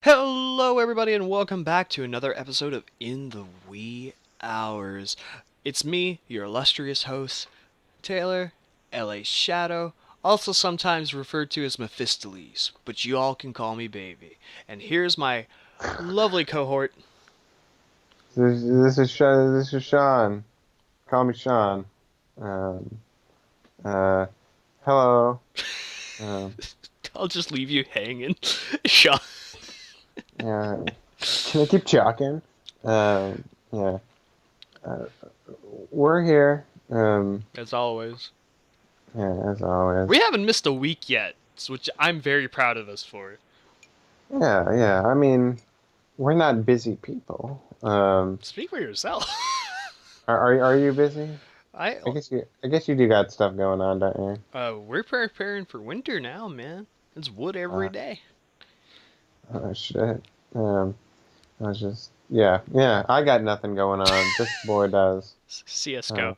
Hello, everybody, and welcome back to another episode of In the Wee Hours. It's me, your illustrious host, Taylor, LA Shadow, also sometimes referred to as Mephistopheles, but you all can call me Baby. And here's my lovely cohort. This is Sean. Call me Sean. Um, uh, hello. Um, I'll just leave you hanging. Sean. yeah. Can I keep talking? Yeah. Uh, we're here. As always. Yeah, as We always. haven't missed a week yet, which I'm very proud of us for. Yeah. I mean, we're not busy people. Speak for yourself. Are you busy? I I guess you do got stuff going on, don't you? We're preparing for winter now, man. It's wood every Uh, day. oh shit. Um, I was just yeah. I got nothing going on. This boy does. Uh, CS:GO.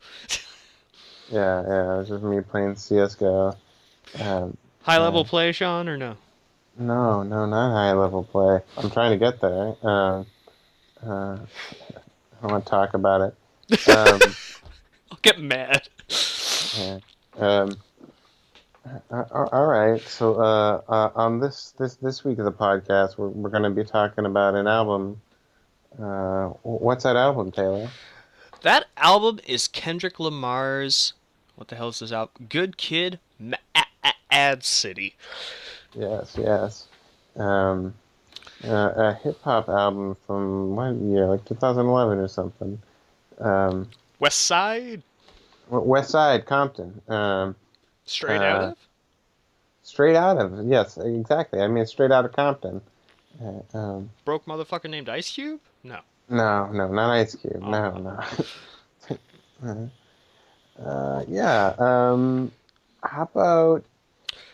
yeah. It's just me playing CS:GO. Um, High uh, level play, Sean, or no? no, not high level play. I'm trying to get there. Uh, I want to talk about it. Um, I'll get mad. yeah. Um, all right. So, on this week of the podcast, we're going to be talking about an album. What's that album, Taylor? That album is Kendrick Lamar's. What the hell is this album? Good Kid, Ad City. Yes. Um, a hip hop album from what year? Like 2011 or something. Um, West Side, West Side, Compton. straight out Uh, of. Straight out of, yes, exactly. I mean, straight out of Compton. Um, Broke motherfucker named Ice Cube? No. no, not Ice Cube. Oh, No. Yeah. How about?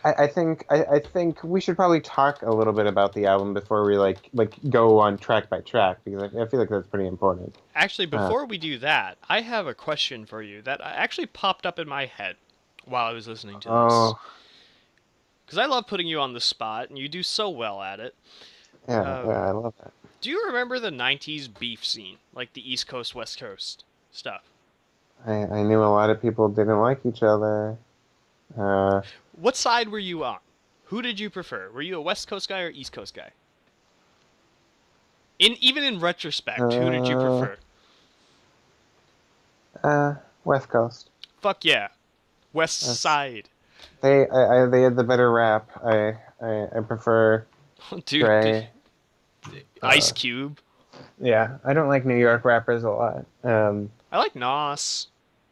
I think we should probably talk a little bit about the album before we like go on track by track because I feel like that's pretty important. actually, Uh, before we do that, I have a question for you that actually popped up in my head while I was listening to this. oh, Because I love putting you on the spot, and you do so well at it. yeah, Um, I love that. Do you remember the 90s beef scene? Like the East Coast, West Coast stuff? I knew a lot of people didn't like each other. Uh, What side were you on? Who did you prefer? Were you a West Coast guy or East Coast guy? Even in retrospect, who did you uh, prefer? uh, West Coast. Fuck yeah. West That's Side. they had the better rap. I prefer Dude, Dre. Ice Uh, Cube. yeah, I don't like New York rappers a lot. I like Nas.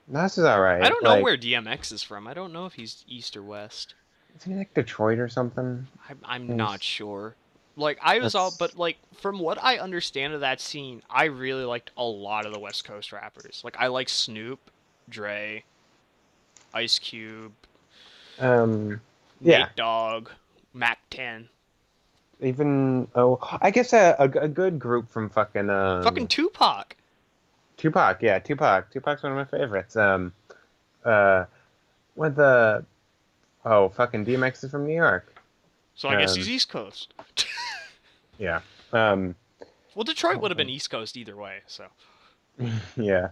Nas is I alright. don't know Like, where DMX is from. I don't know if he's East or West. is he like Detroit or something? I'm not He's sure. Like I was all, that's but like from what I understand of that scene, I really liked a lot of the West Coast rappers. Like I like Snoop, Dre, Ice Cube, um yeah. Nate Dogg, Mac 10, Even I guess a good group from fucking fucking Tupac. Tupac. Yeah, Tupac's one of my favorites. Uh, what the fucking DMX is from New York. So I guess he's Um, East Coast. yeah. Um, Well, Detroit would have been East Coast either way. So yeah.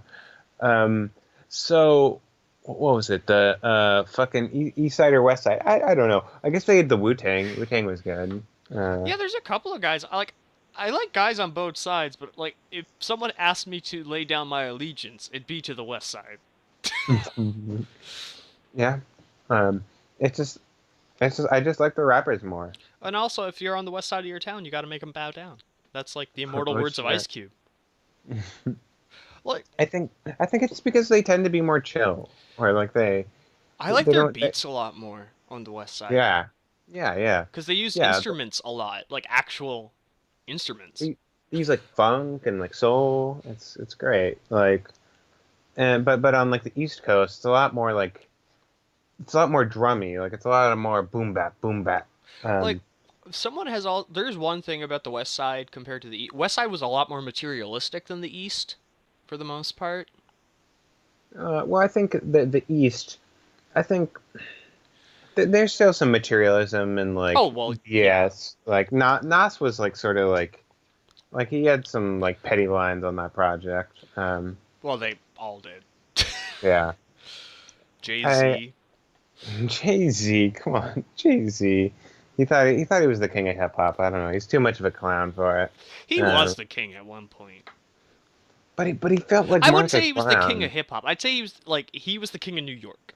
Um, so what was it? The fucking East Side or West Side? I don't know. I guess they had the Wu Tang. Wu Tang was good. Uh, yeah, there's a couple of guys I like. I like guys on both sides, but like if someone asked me to lay down my allegiance, it'd be to the West Side. yeah. Um, it's just I just like the rappers more. And also, if you're on the west side of your town, you got to make them bow down. That's like the immortal Oh words of Ice shit. Cube. Like I think it's because they tend to be more chill, or like I like they their don't beats a lot more on the west side yeah yeah because they use yeah. instruments a lot, like actual instruments. They, they use like funk and like soul. It's great. Like and but on like the East Coast, it's a lot more drummy. Like it's a lot more boom bap. Like Um, someone has all. There's one thing about the west side compared to the east. West side was a lot more materialistic than the east, for the most part. well, I think the East. I think there's still some materialism and Oh like well, yeah. yes, like not Nas was like sort of like he had some like petty lines on that project. Well, they all did. Yeah. Jay I Z. Jay-Z, come on, Jay-Z. He thought he was the king of hip hop. I don't know. He's too much of a clown for it. He Um, was the king at one point. but he felt like I more wouldn't like a say he was the king of clown. hip hop. I'd say he was the king of New York.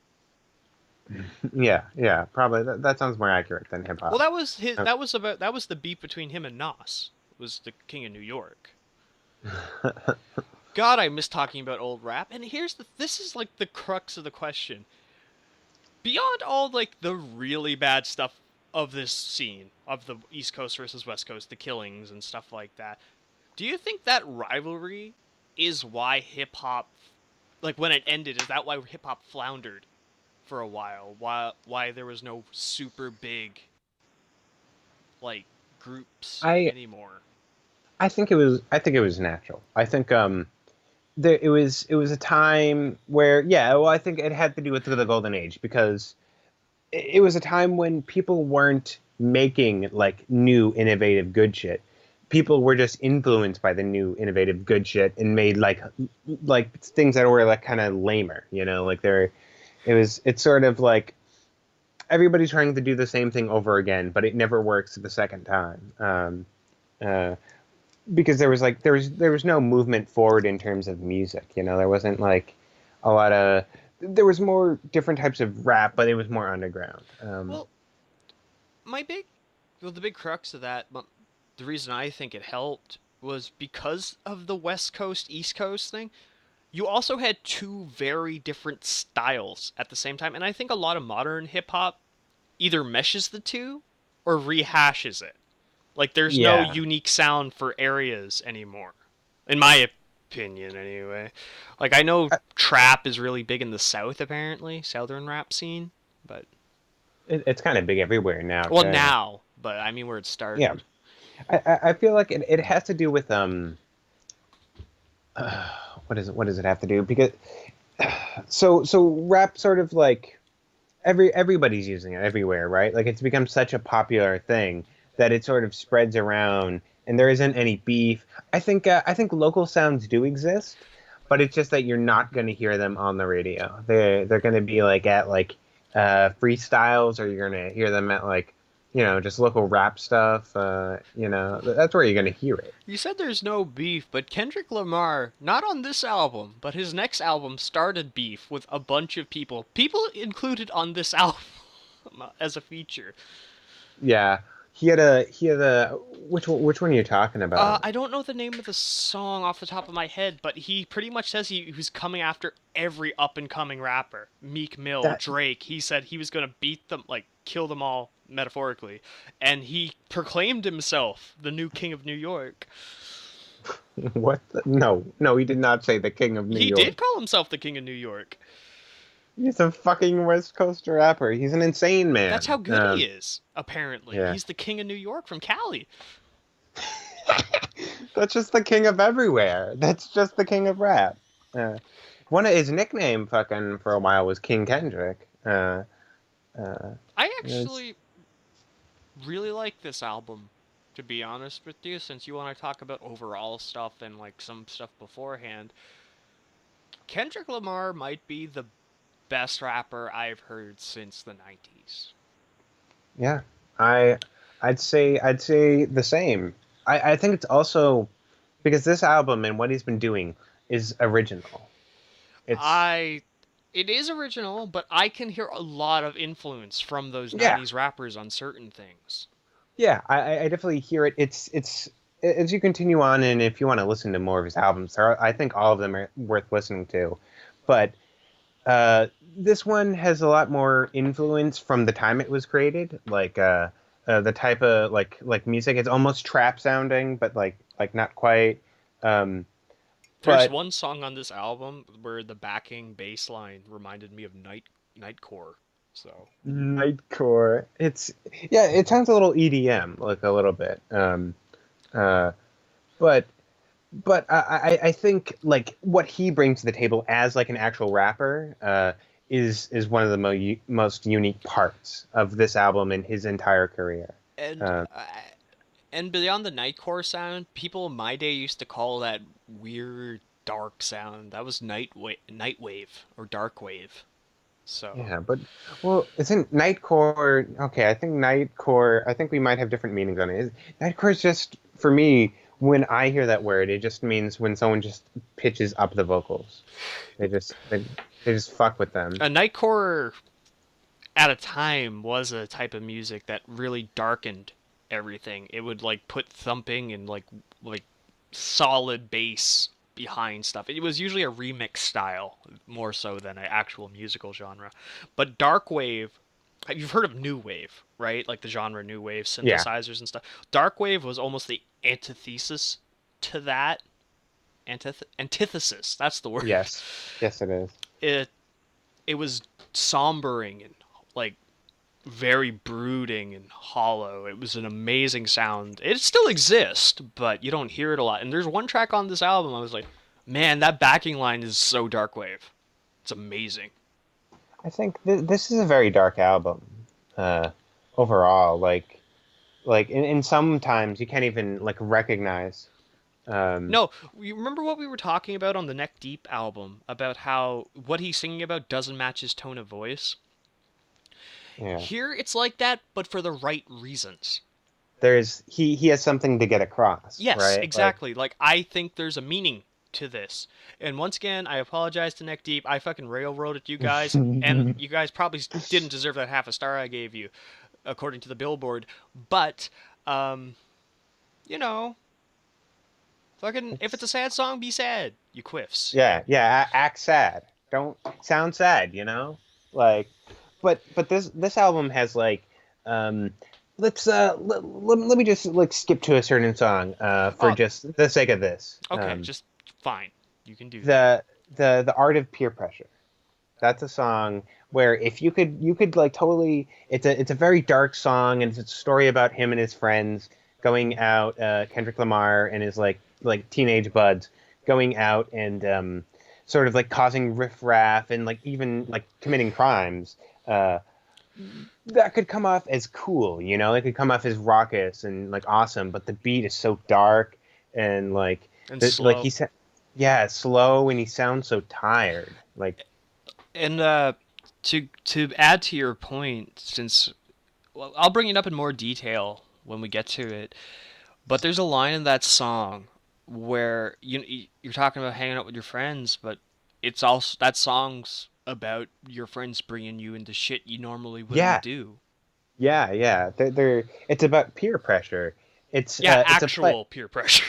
Yeah, yeah, probably that sounds more accurate than hip Well, hop. that was his. Uh, That was the beef between him and Nas. Was the king of New York. God, I miss talking about old rap. And this is like the crux of the question. Beyond all like the really bad stuff of this scene of the East Coast versus West Coast, the killings and stuff like that. Do you think that rivalry is why hip hop, like when it ended, is that why hip hop floundered for a while? Why there was no super big like groups I anymore? I think it was natural. I think it was a time where yeah, well I think it had to do with the golden age because it was a time when people weren't making like new innovative good shit. People were just influenced by the new innovative good shit and made like things that were like kind of lamer, you know, like they're it's sort of like everybody's trying to do the same thing over again, but it never works the second time. Uh, because there was like there was no movement forward in terms of music, you know, there wasn't like a lot of there was more different types of rap, but it was more underground. Well, my big, the big crux of that, the reason I think it helped was because of the West Coast East Coast thing. You also had two very different styles at the same time, and I think a lot of modern hip hop either meshes the two or rehashes it. Like there's no Yeah, unique sound for areas anymore, in my opinion, anyway. Like I know trap is really big in the South, apparently, Southern rap scene, but it's kind of big everywhere now well too. now, but I mean where it Yeah, started. I feel like it has to do with what does it have to do because so rap sort of like everybody's using it everywhere, right? Like it's become such a popular thing that it sort of spreads around, and there isn't any beef. I think local sounds do exist, but it's just that you're not going to hear them on the radio. They're going to be like at like freestyles, or you're going to hear them at like you know just local rap stuff. You know that's where you're going to hear it. You said there's no beef, but Kendrick Lamar, not on this album, but his next album started beef with a bunch of people. People included on this album as a feature. Yeah, he had a which one are you talking about? I don't know the name of the song off the top of my head, but he pretty much says he was coming after every up and coming rapper. Meek Mill, That Drake. He said he was going to beat them, like kill them all, metaphorically. And he proclaimed himself the new king of New York. what? No, no, he did not say the King of New He York. did call himself the king of New York. He's a fucking West Coast rapper. He's an insane That's how man. good he is, apparently. Yeah, He's the king of New York from Cali. that's just the king of everywhere. That's just the king of rap. Uh, one of his nickname, fucking for a while, was King Kendrick. Uh, I it's, actually really like this album, to be honest with you, since you want to talk about overall stuff and like some stuff beforehand. Kendrick Lamar might be the best rapper I've heard since the 90s. yeah, I, I'd say the same. I think it's also because this album and what he's been doing is original. It's I it is original, but I can hear a lot of influence from those yeah, 90s rappers on certain things. yeah, I definitely hear it. As you continue on, and if you want to listen to more of his albums, I think all of them are worth listening to. But this one has a lot more influence from the time it was created, the type of like music. It's almost trap sounding, but like not quite. Um, There's but one song on this album where the backing bass line reminded me of Nightcore. So, Nightcore, it's yeah, it sounds a little EDM, like a little bit. Uh, but I think like what he brings to the table as like an actual rapper is one of the most unique parts of this album in his entire career. And Uh, and beyond the nightcore sound, people in my day used to call that weird dark sound. That was nightwave or dark wave. So yeah, but well, isn't Nightcore okay? I think Nightcore. I think we might have different meanings on it. Nightcore is just for me when I hear that word, it just means when someone just pitches up the vocals. They just fuck with them. a nightcore at a time was a type of music that really darkened everything. It would like put thumping and like solid bass behind stuff. It was usually a remix style more so than an actual musical genre. But dark wave, you've heard of new wave, right? Like the genre new wave Yeah. synthesizers and stuff. Dark wave was almost the antithesis to that. Antithesis, that's the word. Yes. Yes, it is. It it was sombering and like very brooding and hollow. It was an amazing sound. It still exists, but you don't hear it a lot. And there's one track on this album I was like, man, that backing line is so dark wave. It's amazing. I think this is a very dark album. Uh, overall, like in some times you can't even like recognize. Um, No, you remember what we were talking about on the Neck Deep album about how what he's singing about doesn't match his tone of voice? yeah. Here it's like that, but for the right reasons. He has something to get across, Yes, right? Like exactly. Like I think there's a meaning to this. And once again, I apologize to Neck Deep. I fucking railroaded you guys, and you guys probably didn't deserve that half a star I gave you, according to the Billboard. But, um, you know, fucking, if it's a sad song, be sad. You quiffs. act sad. Don't sound sad, you know? Like but this album has like um let me just like skip to a certain song for Oh, just the sake of this. okay, just fine. You can do that. The Art of Peer Pressure. That's a song where if you could like totally it's a very dark song and it's a story about him and his friends going out Kendrick Lamar and his like teenage buds going out and sort of like causing riffraff and like even like committing crimes uh, that could come off as cool, you know, it could come off as raucous and like awesome, but the beat is so dark and And like slow. yeah, slow and he sounds so tired like And to add to your point, since well, I'll bring it up in more detail when we get to it. But there's a line in that song where you're talking about hanging out with your friends, but it's also that song's about your friends bringing you into shit you normally wouldn't yeah. do. Yeah. It's about peer pressure. Yeah, It's a play. actual peer pressure.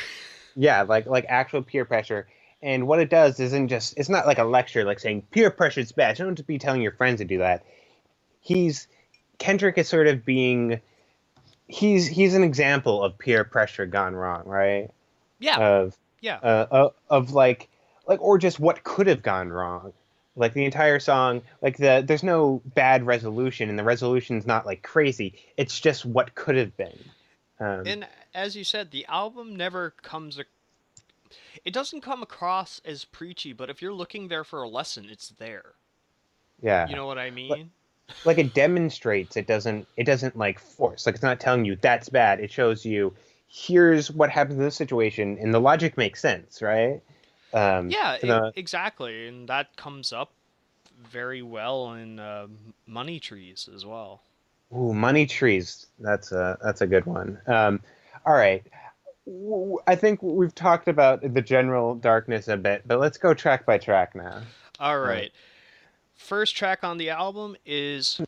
Yeah, like actual peer pressure. And what it does isn't just it's not like a lecture like saying peer pressure is bad. You don't just be telling your friends to do that. He's Kendrick is sort of being he's an example of peer pressure gone wrong, right? Yeah, Of yeah. of or just what could have gone wrong. Like the entire song, like there's no bad resolution, and the resolution's not like crazy. It's just what could have been. Um, And as you said, the album never comes. It doesn't come across as preachy, but if you're looking there for a lesson, it's there. You yeah, know what I like, mean? like it demonstrates. It doesn't like force. Like it's not telling you that's bad. It shows you here's what happens in this situation, and the logic makes sense, right? Yeah, The exactly, and that comes up very well in Money Trees as well. ooh, money trees. That's a good one. All right. I think we've talked about the general darkness a bit, but let's go track by track now. All Uh, right, first track on the album is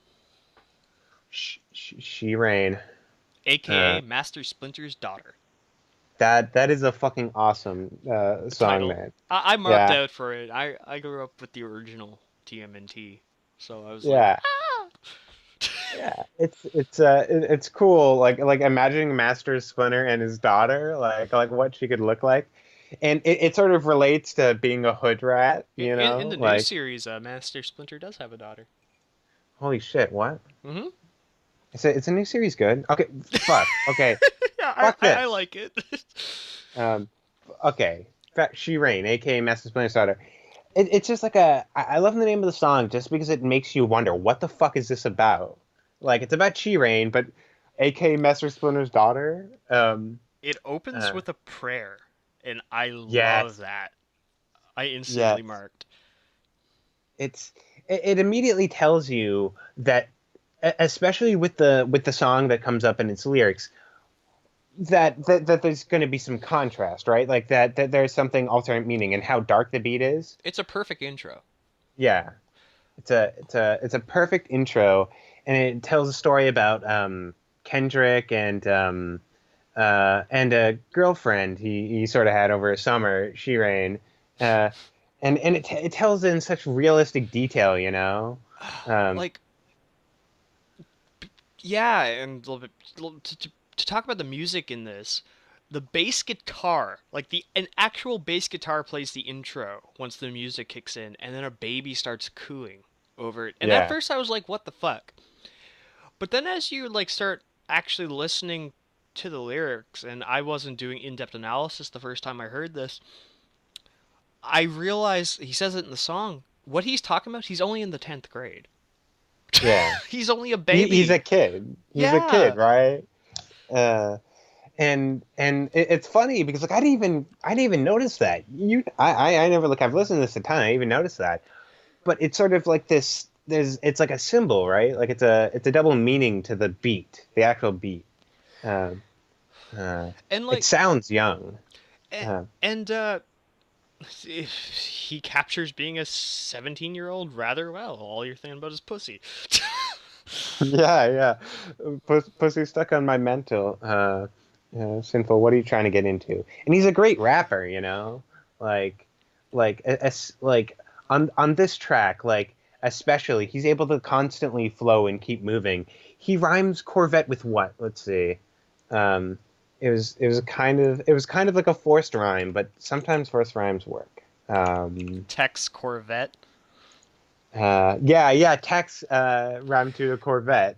She Rain. Uh, AKA Master Splinter's daughter. that is a fucking awesome song, Title. man. I marked Yeah, out for it. I grew up with the original TMNT, so I was like, yeah, yeah. It's cool. Like imagining Master Splinter and his daughter, like what she could look like, and it sort of relates to being a hood rat, you in know? the new Like series, Master Splinter does have a daughter. holy shit, what? Mm-hmm. It's a new series good? Okay, fuck. Okay, Yeah, fuck I this. like it. Um, okay, She Rain, aka Master Splinter's daughter. it's just like I love the name of the song just because it makes you wonder what the fuck is this about? Like it's about Chi-Rain, but AK Messer Splinter's daughter. It opens Uh, with a prayer, and I love yes, that. I instantly yes. marked. It's it immediately tells you that, especially with the song that comes up in its lyrics, that there's going to be some contrast, right? Like that there's something alternate meaning and how dark the beat is. It's a perfect intro. Yeah, it's a perfect intro, and it tells a story about Kendrick and a girlfriend he sort of had over a summer, Shireen, uh, and it tells in such realistic detail, you know. Um, Like, yeah, and a little bit to talk about the music in this, the bass guitar, like the an actual bass guitar plays the intro once the music kicks in, and then a baby starts cooing over it. And at yeah, first I was like, what the fuck? But then as you like start actually listening to the lyrics, and I wasn't doing in-depth analysis the first time I heard this, I realized he says it in the song. What he's talking about, he's only in the 10th grade. yeah. He's only a He's a baby. kid. He's a kid, Yeah. right? Uh, and it's funny because like I didn't even notice that. I never like I've listened to this a ton. I didn't even noticed that. But it's sort of like this. It's like a symbol, right? Like it's a double meaning to the beat, the actual beat. Um, And it like sounds young. a- Uh, and he captures being a 17-year-old rather well. All you're thinking about is pussy. yeah, yeah. Pussy stuck on my mental. Sinful. What are you trying to get into? And he's a great rapper, you know. Like, like on this track, like especially, he's able to constantly flow and keep moving. He rhymes Corvette with what? Let's see. Um, it was kind of like a forced rhyme, but sometimes forced rhymes work. Tex Corvette. Yeah, yeah. Text rhyme to a Corvette.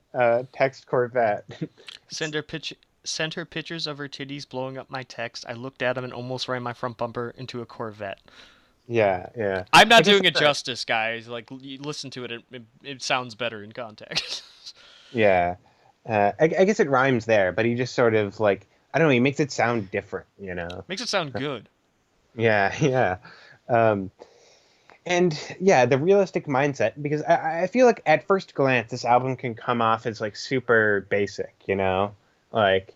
Text Corvette. Send her pitch. Sent her pictures of her titties blowing up my text. I looked at them and almost ran my front bumper into a Corvette. Yeah, yeah. I'm I not guess doing that's it justice, guys. Like, you listen to it, it sounds better in context. yeah. I guess it rhymes there, but he just sort of like I don't know. He makes it sound different, you know. Makes it sound good. Yeah, yeah. Um, and yeah, the realistic mindset because I feel like at first glance this album can come off as like super basic, you know, like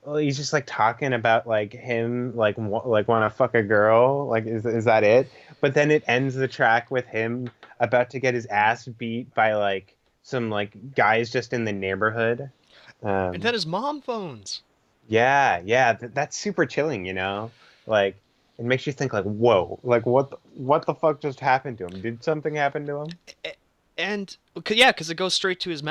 well, he's just like talking about like him like want to fuck a girl, like is that it? But then it ends the track with him about to get his ass beat by like some like guys just in the neighborhood. And then Um, his mom phones. yeah, yeah, that's super chilling, you know? Like it makes you think like, whoa, like what the fuck just happened to him? Did something happen to him? And yeah, because it goes straight to his his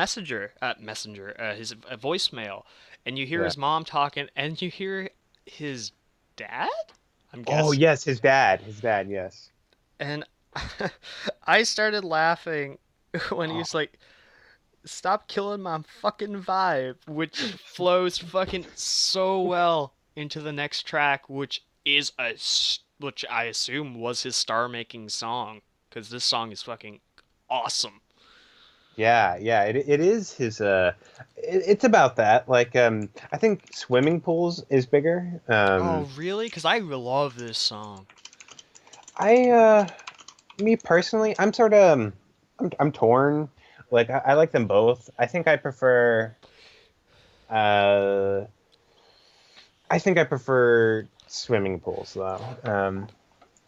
voicemail, and you hear Yeah. his mom talking, and you hear his dad. I'm Oh guessing, yes, his dad, yes. and I started laughing when he Oh, was like, "Stop killing my fucking vibe," which flows fucking so well into the next track, which I assume was his star-making song, because this song is fucking awesome. yeah, yeah, it is his it's about that. Like I think swimming pools is bigger. Oh, really? Because I love this song. I Me personally, I'm sort of I'm torn. Like I like them both. Uh I think I prefer swimming pools though. Um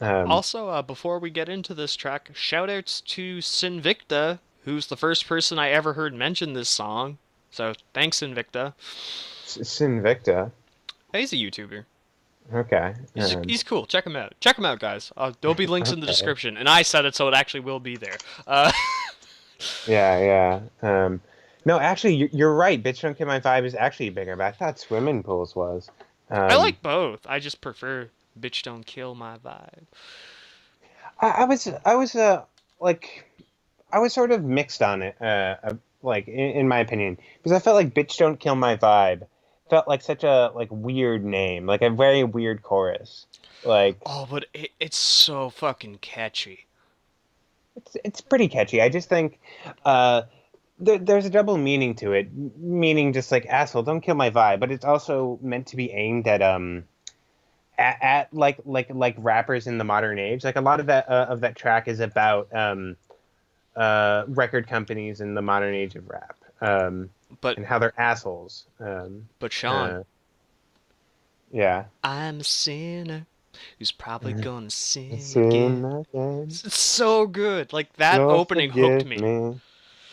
Also, before we get into this track, shoutouts to Sinvicta, who's the first person I ever heard mention this song. So thanks, Sinvicta. Sinvicta. He's a YouTuber. Okay. He's cool. Check him out. Check him out, guys. There'll be links in the Okay. description, and I said it, so it actually will be there. Uh, Yeah, yeah. No, actually, you're right. Bitch Don't Get My Vibe is actually bigger, but I thought swimming pools was. I Um, like both. I just prefer "Bitch Don't Kill My Vibe." I was like I was sort of mixed on it, like in my opinion, because I felt like Bitch Don't Kill My Vibe. felt like such a like weird name, like a very weird chorus. Like Oh, but it's so fucking catchy. it's pretty catchy. I just think uh there's a double meaning to it, meaning just like asshole, don't kill my vibe, but it's also meant to be aimed at like rappers in the modern age. Like a lot of that track is about record companies in the modern age of rap, But and how they're assholes. Sean, Uh, yeah. I'm a sinner who's probably gonna sin Sin again. again. It's so good. Like that Lord opening hooked forgive me. me.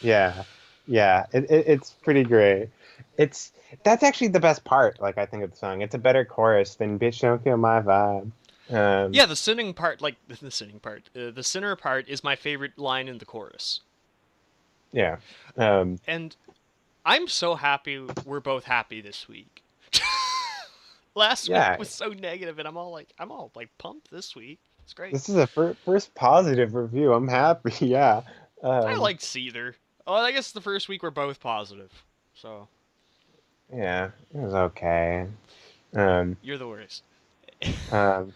Yeah, yeah, it's pretty great. It's that's actually the best part. Like I think of the song. It's a better chorus than "Bitch Don't Kill My Vibe." Yeah, the sinning part, like the sinning part, the sinner part is my favorite line in the chorus. Yeah, um, And I'm so happy we're both happy this week. Last week yeah. was so negative, and I'm all like pumped this week. It's great. This is a first positive review. I'm happy. Yeah, I um, liked Seether. Oh, I guess the first week we're both positive. So yeah. It was okay. Um, you're the worst. um,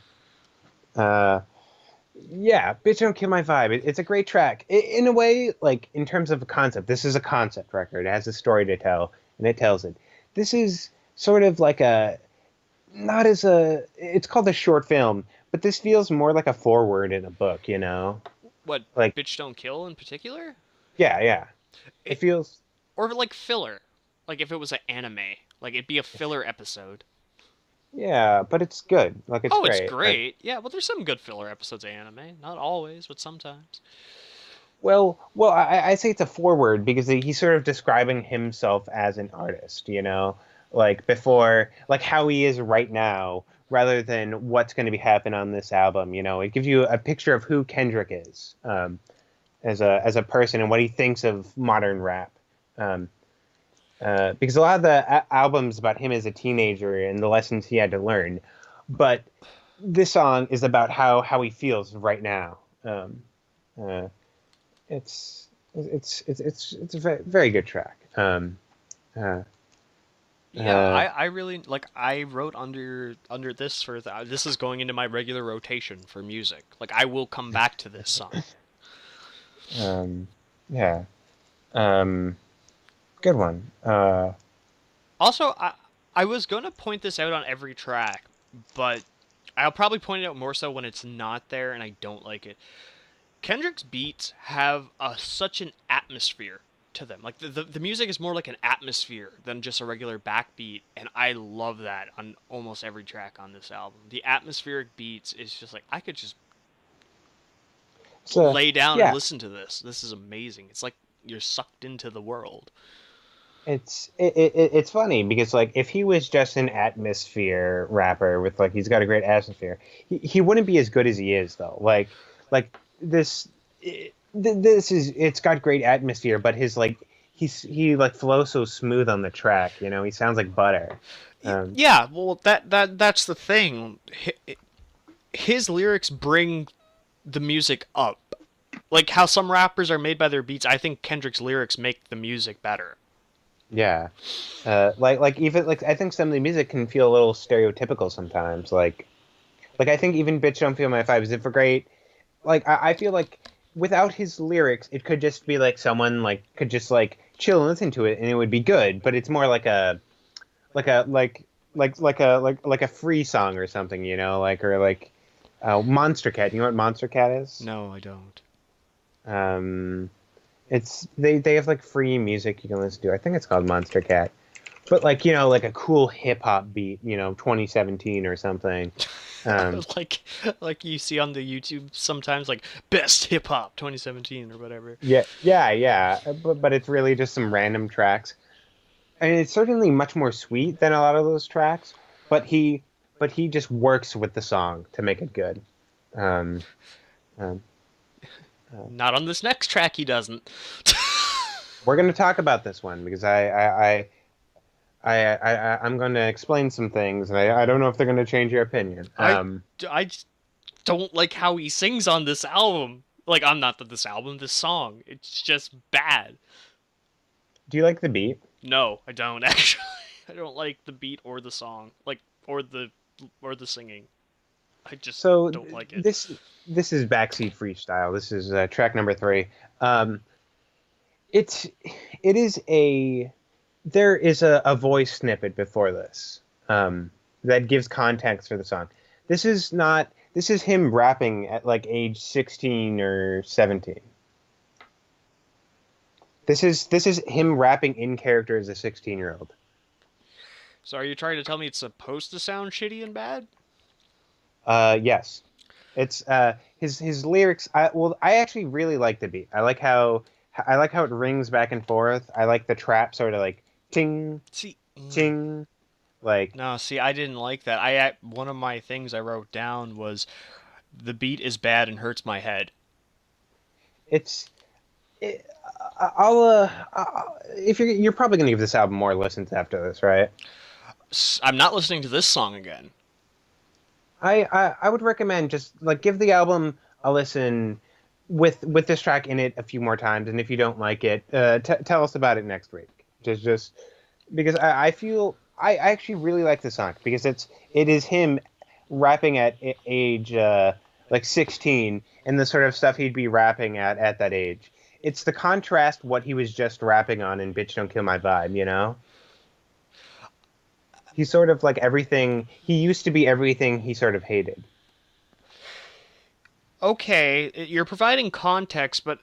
uh, yeah. "Bitch Don't Kill My Vibe." It's a great track. In a way, like in terms of a concept, this is a concept record. It has a story to tell, and it tells it. This is sort of like a not as a it's called a short film, but this feels more like a foreword in a book, you know? What, Like Bitch Don't Kill in particular? yeah, yeah. It It feels or like filler. Like if it was an anime, like it'd be a filler episode. yeah, but it's good. Like it's Oh, it's great. Like great. Yeah, well, there's some good filler episodes of anime. Not always, but sometimes. I say it's a foreword because he's sort of describing himself as an artist, you know? Like before, like how he is right now rather than what's going to be happening on this album, you know? It gives you a picture of who Kendrick is. As a person and what he thinks of modern rap. Um, because a lot of the albums about him as a teenager and the lessons he had to learn, but this song is about how he feels right now. Uh, it's a very, very good track. Uh, Yeah, uh, I really like. I wrote under this for this is going into my regular rotation for music. Like I will come back to this song. um, yeah, um, good one. Also, I was gonna point this out on every track, but I'll probably point it out more so when it's not there and I don't like it. Kendrick's beats have such an atmosphere to them. Like the music is more like an atmosphere than just a regular backbeat, and I love that on almost every track on this album. The atmospheric beats is just like I could just So lay down and yeah, listen to this. This is amazing. It's like you're sucked into the world. it's funny because like if he was just an atmosphere rapper with like he's got a great atmosphere, he wouldn't be as good as he is though. Like this this is it's got great atmosphere, but his like he like flows so smooth on the track. You know, he sounds like butter. Um, Yeah, well that's the thing. His lyrics bring the music up. Like how some rappers are made by their beats, I think Kendrick's lyrics make the music better. yeah, like even like I think some of the music can feel a little stereotypical sometimes. Like I think even "Bitch Don't Feel My Vibe" is if a great like I feel like without his lyrics, it could just be like someone like could just like chill and listen to it, and it would be good. But it's more like a like a like a free song or something, you know, like or like Monster Cat. You know what Monster Cat is? No, I don't. Um, it's they have like free music you can listen to. I think it's called Monster Cat. But like you know, like a cool hip hop beat, you know, 2017 or something. Um, like like you see on the YouTube sometimes like best hip hop 2017 or whatever. yeah. But it's really just some random tracks. And it's certainly much more sweet than a lot of those tracks, but he just works with the song to make it good. Um, um, uh, Not on this next track he doesn't. we're going to talk about this one because I'm going to explain some things, and I don't know if they're going to change your opinion. I I just don't like how he sings on this album. Like I'm not this album, this song. It's just bad. Do you like the beat? No, I don't actually. I don't like the beat or the song, like or the or the singing. I just So don't like it. this is Backseat Freestyle. This is track number 3. Um, it's it is a there is a voice snippet before this that gives context for the song. This is not. This is him rapping at like age 16 or 17. This is him rapping in character as a 16-year-old. So are you trying to tell me it's supposed to sound shitty and bad? Yes. It's his lyrics. I actually really like the beat. I like how it rings back and forth. I like the trap sort of like ting See, ting like no, see, I didn't like that. One of my things I wrote down was the beat is bad and hurts my head. it's it, if you're probably gonna give this album more listens after this, right? I'm not listening to this song again. I would recommend just like give the album a listen with this track in it a few more times, and if you don't like it, tell us about it next week. Just because I feel I actually really like the song because it is him rapping at age like 16 and the sort of stuff he'd be rapping at that age. It's the contrast what he was just rapping on in Bitch Don't Kill My Vibe, you know? He's sort of like everything he used to be everything he sort of hated. Okay, you're providing context, but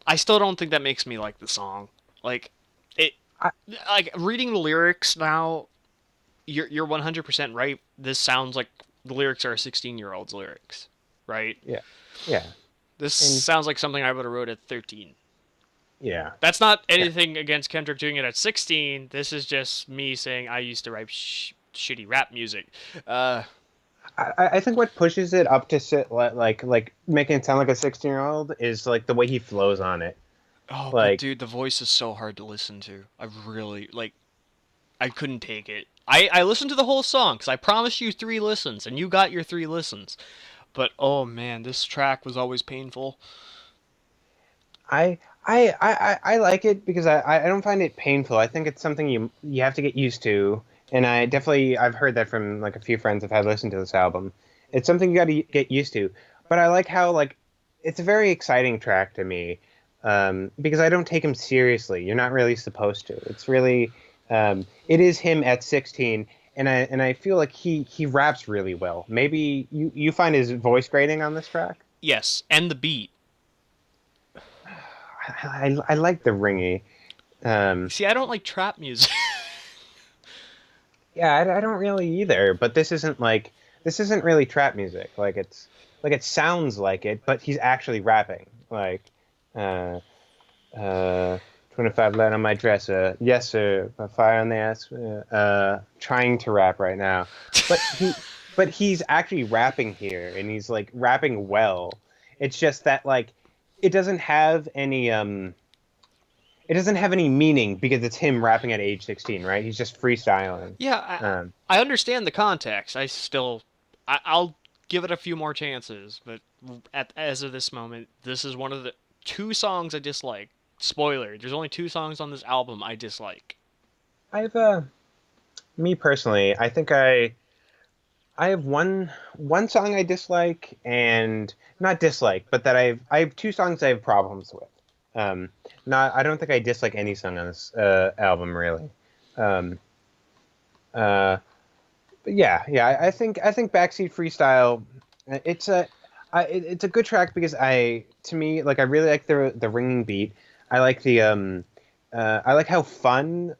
I still don't think that makes me like the song. Like it, I, like reading the lyrics now. You're 100% right. This sounds like the lyrics are a 16-year-old's lyrics, right? yeah. Yeah. This And sounds like something I would have wrote at 13. yeah. That's not Yeah. anything against Kendrick doing it at 16. This is just me saying I used to write shitty rap music. Uh, I think what pushes it up to sit like making it sound like a 16-year-old is like the way he flows on it. oh, but Like dude, the voice is so hard to listen to. I really like. I couldn't take it. I listened to the whole song because I promised you 3 listens, and you got your 3 listens. But oh man, this track was always painful. I like it because I don't find it painful. I think it's something you have to get used to. And I've heard that from like a few friends I've had listen to this album. It's something you got to get used to. But I like how like it's a very exciting track to me because I don't take him seriously. You're not really supposed to. It's really it is him at 16, and I feel like he raps really well. Maybe you find his voice grating on this track. Yes, and the beat. I like the ringy. Um, See, I don't like trap music. yeah, I don't really either. But this isn't really trap music. Like it sounds like it, but he's actually rapping. Like, uh, uh, 25 light on my dresser, yes sir. A fire on the ass. Trying to rap right now, but he's actually rapping here, and he's like rapping well. It's just that like it doesn't have any it doesn't have any meaning because it's him rapping at age 16, right? He's just freestyling. Yeah, Um, I understand the context. I'll give it a few more chances, but as of this moment, this is one of the 2 songs I dislike. Spoiler: there's only 2 songs on this album I dislike. I've me personally, I have one song I dislike and not dislike, but that I have 2 songs I have problems with. Not I don't think I dislike any song on this album really. Um, uh, but yeah, I think Backseat Freestyle, it's it's a good track because to me like I really like the ringing beat. I like the I like how fun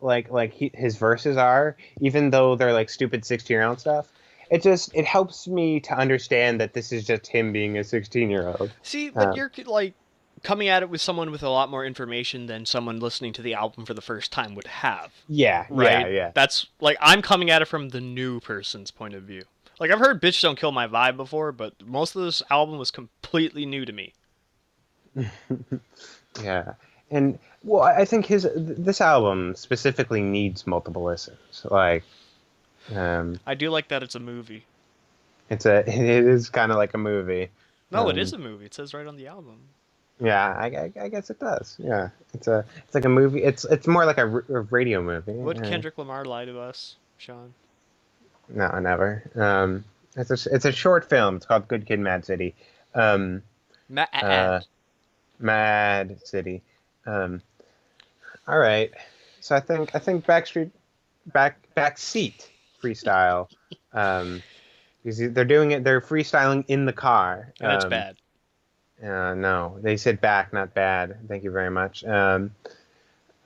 his verses are, even though they're like stupid 16-year-old stuff. It helps me to understand that this is just him being a 16-year-old. See, but Um, you're like coming at it with someone with a lot more information than someone listening to the album for the first time would have, right? yeah. That's like I'm coming at it from the new person's point of view. Like I've heard "Bitch Don't Kill My Vibe" before, but most of this album was completely new to me. Yeah, and well, I think his this album specifically needs multiple listens. Um, I do like that it's a movie. it is kind of like a movie. No, it is Um, a movie. It says right on the album. Yeah, I guess it does. Yeah, it's like a movie. It's more like a radio movie. Would Kendrick Lamar lie to us, Sean? No, never. It's a short film. It's called Good Kid, Mad City. Um, uh, Maad. Mad City. Um, all right. So I think backseat freestyle. Um, because they're doing it. They're freestyling in the car. And that's bad. No, they said back, not bad. Thank you very much. Uh,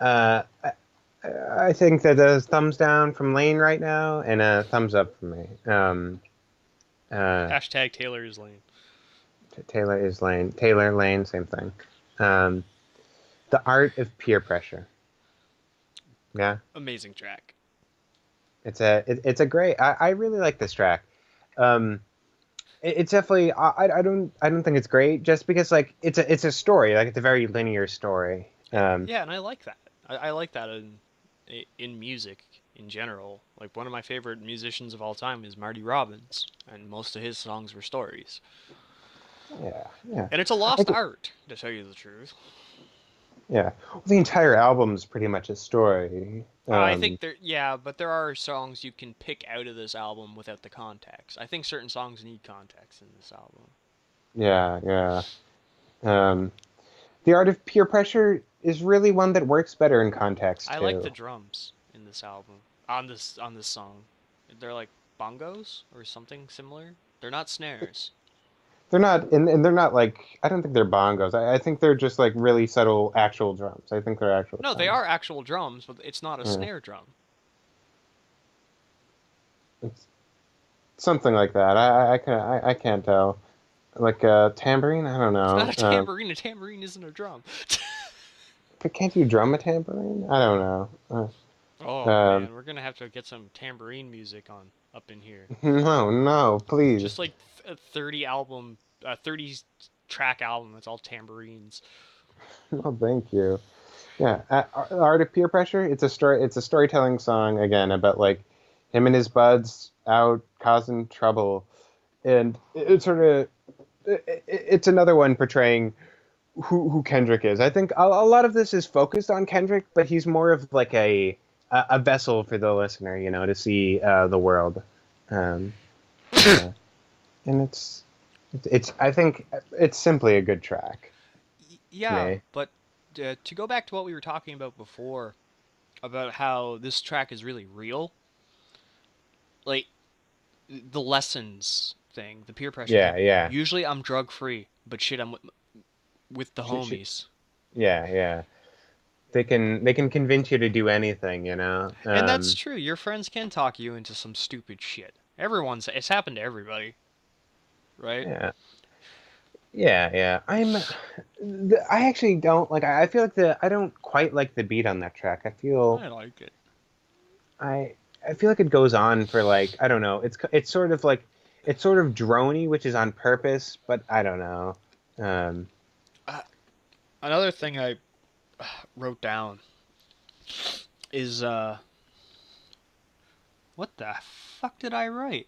I, I think that a thumbs down from Lane right now, and a thumbs up from me. Uh, Hashtag Taylor is lame. Taylor is Lane. Taylor Lane, same thing. Um, the art of peer pressure. Yeah, Amazing track. it's a great. I really like this track. Um, it's definitely. I don't think it's great just because like it's a story. Like it's a very linear story. Yeah, and I like that. I like that in music in general. Like one of my favorite musicians of all time is Marty Robbins, and most of his songs were stories. Yeah, yeah. And it's a I lost think art, to tell you the truth. yeah. Well, the entire album is pretty much a story. I think yeah, but there are songs you can pick out of this album without the context. I think certain songs need context in this album. Yeah, yeah. Um, the art of peer pressure is really one that works better in context I like the too. drums in this album. On this song. They're like bongos or something similar. They're not snares. They're not, and they're not like I don't think they're bongos. I think they're just like really subtle actual drums. I think they're actual No, they drums. are actual drums, but it's not a Yeah, snare drum. it's something like that. I can't tell. Like tambourine? I don't It's not know. a tambourine. A tambourine isn't a drum. But can't you drum a tambourine? I don't know. Oh man, we're gonna have to get some tambourine music on up in here. No, no, please. Just like a 30 track album. It's all tambourines. No, thank you. Yeah, Art of Peer Pressure. It's a story. It's a storytelling song again about like him and his buds out causing trouble, and it's sort of it's another one portraying who Kendrick is. I think a lot of this is focused on Kendrick, but he's more of like a vessel for the listener, to see the world. Um, uh, and it's I think it's simply a good track to Yeah, me. but to go back to what we were talking about before about how this track is really real, like the lessons thing, the peer pressure thing. Yeah, yeah. Usually I'm drug free, but shit, I'm with the Sh- sh- homies. yeah, yeah. They can convince you to do anything, you know. And that's true. Your friends can talk you into some stupid shit. It's happened to everybody, right? Yeah, yeah, yeah. I actually don't like. I feel like I don't quite like the beat on that track. I like it. I I feel like it goes on for like I don't know. It's sort of like it's sort of drony, which is on purpose, but I don't know. Um, Uh, Another thing I wrote down is what the fuck did I write?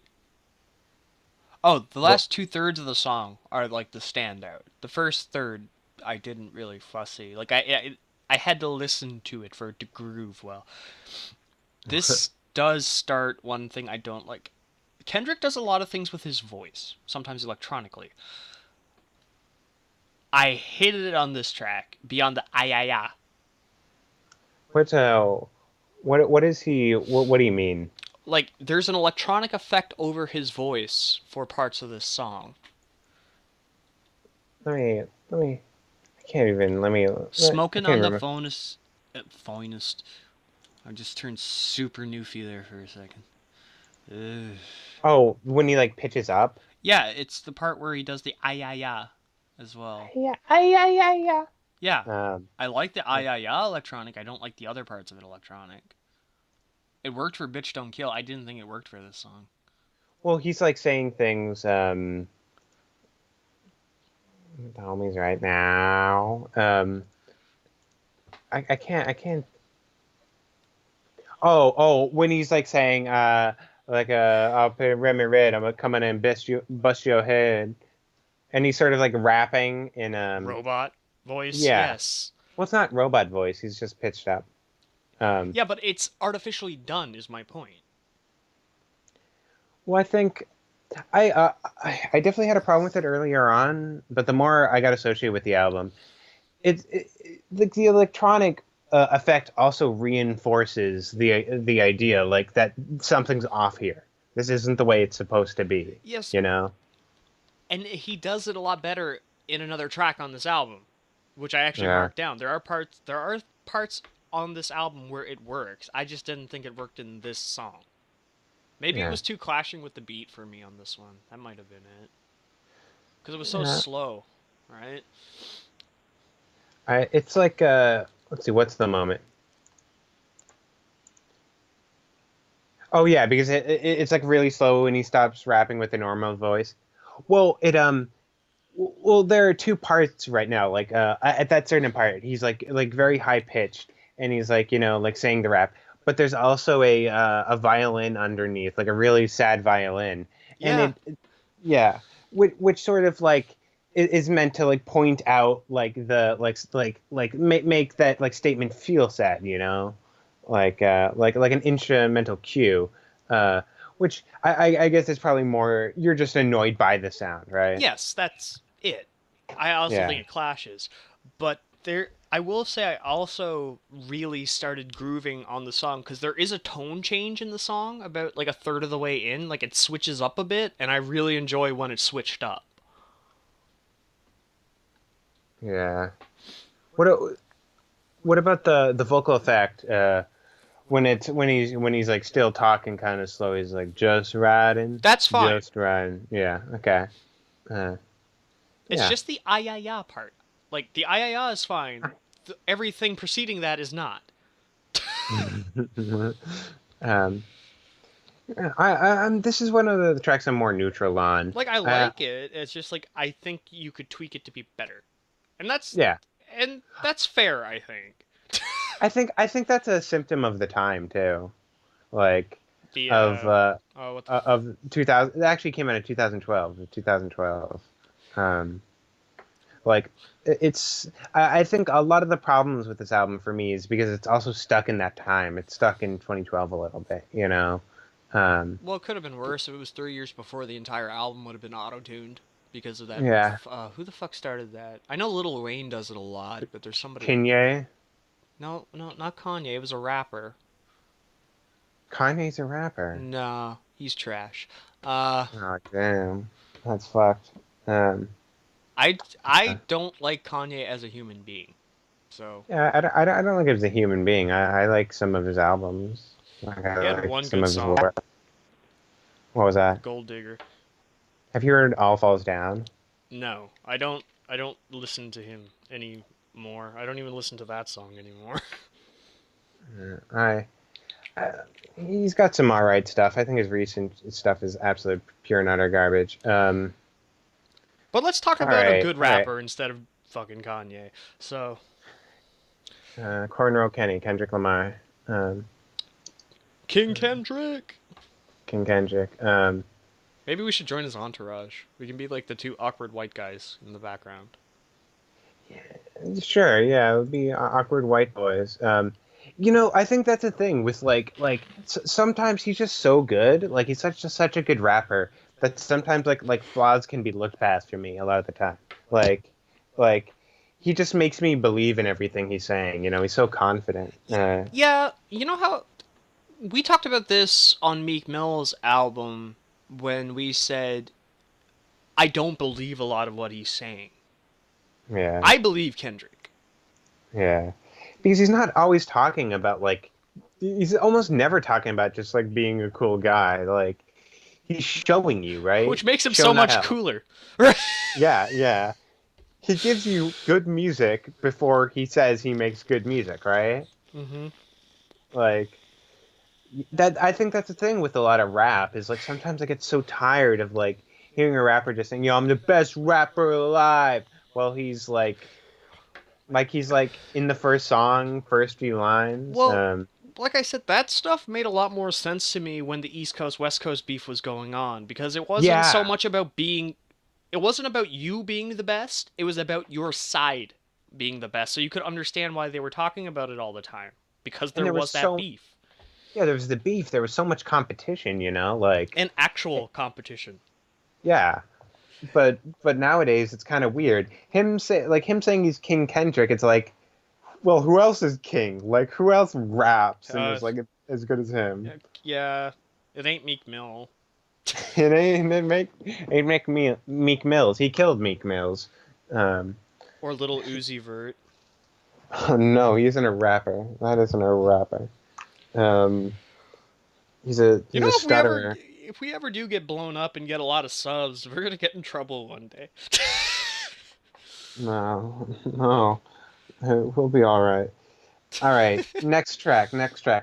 Oh, the well, last two thirds of the song are like the standout. The first third I didn't really fussy. Like I had to listen to it for it to groove well. This does start one thing I don't like. Kendrick does a lot of things with his voice, sometimes electronically. I hated it on this track beyond the ay ay ay. what's what is he? What do you mean? Like there's an electronic effect over his voice for parts of this song. Let me. I can't even. I Smoking can't on the remember. finest. I just turned super newfie there for a second. Ugh. Oh, when he like pitches up. Yeah, it's the part where he does the ay ay ay as well. Yeah, yeah, yeah, yeah. Yeah, Um, I like the ay ay ay electronic. I don't like the other parts of it electronic. It worked for Bitch Don't Kill. I didn't think it worked for this song. well, he's like saying things. The homies right now. I can't. Oh, when he's like saying, like, I'll put Remy Red. I'm gonna come in and bust your head, and he's sort of like rapping in. Robot. voice. Yeah. Yes. Well, it's not robot voice. He's just pitched up. Um, Yeah, but it's artificially done. Is my point. well, I think I definitely had a problem with it earlier on, but the more I got associated with the album, the electronic effect also reinforces the idea like that something's off here. This isn't the way it's supposed to be. Yes, You know? and he does it a lot better in another track on this album, which I actually Yeah. marked down. There are parts on this album where it works. I just didn't think it worked in this song. Maybe it Yeah. was too clashing with the beat for me on this one. That might have been it. Because it was so Yeah. slow, right? It's like let's see, what's the moment? Oh yeah, because it's like really slow when he stops rapping with the normal voice. Well, well, there are two parts right now. Like at that certain part, he's like very high pitched, and he's like like saying the rap. But there's also a violin underneath, like a really sad violin, and Yeah. yeah, which sort of like is meant to like point out like the like make that like statement feel sad, like an instrumental cue, uh, which I guess is probably more you're just annoyed by the sound, right? Yes, that's it. I also Yeah. think it clashes, but I will say I also really started grooving on the song because there is a tone change in the song about like a third of the way in, like it switches up a bit, and I really enjoy when it's switched up. Yeah. What what about the vocal effect? When he's like still talking kind of slow, he's like That's fine. just riding. Yeah. Okay. Uh, It's yeah. just the ayaya part. Like the ayaya is fine. Everything preceding that is not. um, this is one of the tracks I'm more neutral on. Like I Uh, like it. It's just like I think you could tweak it to be better. And that's yeah. and that's fair, I think. I think that's a symptom of the time too. Like The of oh what the of 2000. It actually came out in 2012. 2012. Um, like it's I think a lot of the problems with this album for me is because it's also stuck in that time. It's stuck in 2012 a little bit. Um, Well, it could have been worse if it was 3 years before the entire album would have been auto-tuned because of that. yeah. Who the fuck started that? I know Lil Wayne does it a lot, but there's somebody. Kanye. No, no, not Kanye. It was a rapper. Kanye's a rapper. Nah, he's trash. Uh, Oh damn, that's fucked. Um, I uh, I don't like Kanye as a human being. So yeah, I don't think he's a human being. I like some of his albums. Like he had I like one some good of his song, work. What was that? Gold Digger. Have you heard All Falls Down? No, I don't. I don't listen to him anymore. I don't even listen to that song anymore. I he's got some alright stuff. I think his recent stuff is absolute pure and utter garbage. But let's talk All about a right, good all right. rapper instead of fucking Kanye. So Cornrow Kenny, Kendrick Lamar, um, King Kendrick. King Kendrick. Maybe we should join his entourage. We can be like the two awkward white guys in the background. Sure, yeah, it would be awkward white boys. I think that's the thing with sometimes he's just so good. Like he's such a good rapper that sometimes like flaws can be looked past for me a lot of the time. Like like he just makes me believe in everything he's saying. He's so confident. Yeah, you know how we talked about this on Meek Mill's album when we said I don't believe a lot of what he's saying. Yeah, I believe Kendrick. yeah, because he's not always talking about like he's almost never talking about just like being a cool guy. Like he's showing you, right? Which makes him Show so not much how. cooler. Yeah, yeah. He gives you good music before he says he makes good music, right? Mm-hmm. Like that I think that's the thing with a lot of rap is like sometimes I get so tired of like hearing a rapper just saying, I'm the best rapper alive." Well, he's like in the first song, first few lines. Well, like I said, that stuff made a lot more sense to me when the East Coast West Coast beef was going on because it wasn't so Yeah. much about being. It wasn't about you being the best. It was about your side being the best, so you could understand why they were talking about it all the time because And there was that beef there was the beef. There was so much competition, like, and actual competition. yeah. But nowadays it's kind of weird. Him saying he's King Kendrick. It's like, well, who else is king? Like, who else raps and Uh, is like as good as him? yeah, it ain't Meek Mill It ain't Meek Mills. He killed Meek Mills. Um, or Little Uzi Vert. no, he isn't a rapper. That isn't a rapper. Um, You he's know, a stutterer. if we ever do get blown up and get a lot of subs, we're gonna get in trouble one day. No, no, we'll be all right. All right, next track,